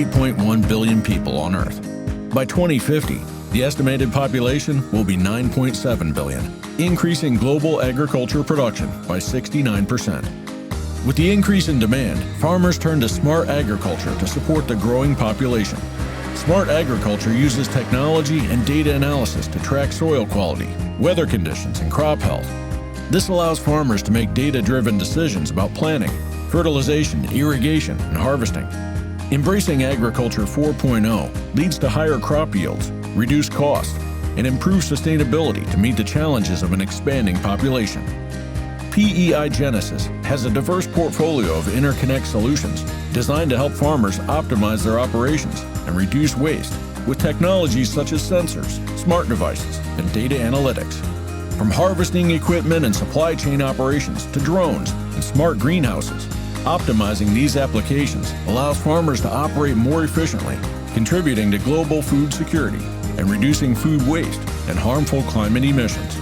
8.1 billion people on Earth. By 2050, the estimated population will be 9.7 billion, increasing global agriculture production by 69%. With the increase in demand, farmers turn to smart agriculture to support the growing population. Smart agriculture uses technology and data analysis to track soil quality, weather conditions, and crop health. This allows farmers to make data-driven decisions about planting, fertilization, irrigation, and harvesting. Embracing Agriculture 4.0 leads to higher crop yields, reduced costs, and improved sustainability to meet the challenges of an expanding population. PEI Genesis has a diverse portfolio of interconnect solutions designed to help farmers optimize their operations and reduce waste with technologies such as sensors, smart devices, and data analytics. From harvesting equipment and supply chain operations to drones and smart greenhouses, optimizing these applications allows farmers to operate more efficiently, contributing to global food security and reducing food waste and harmful climate emissions.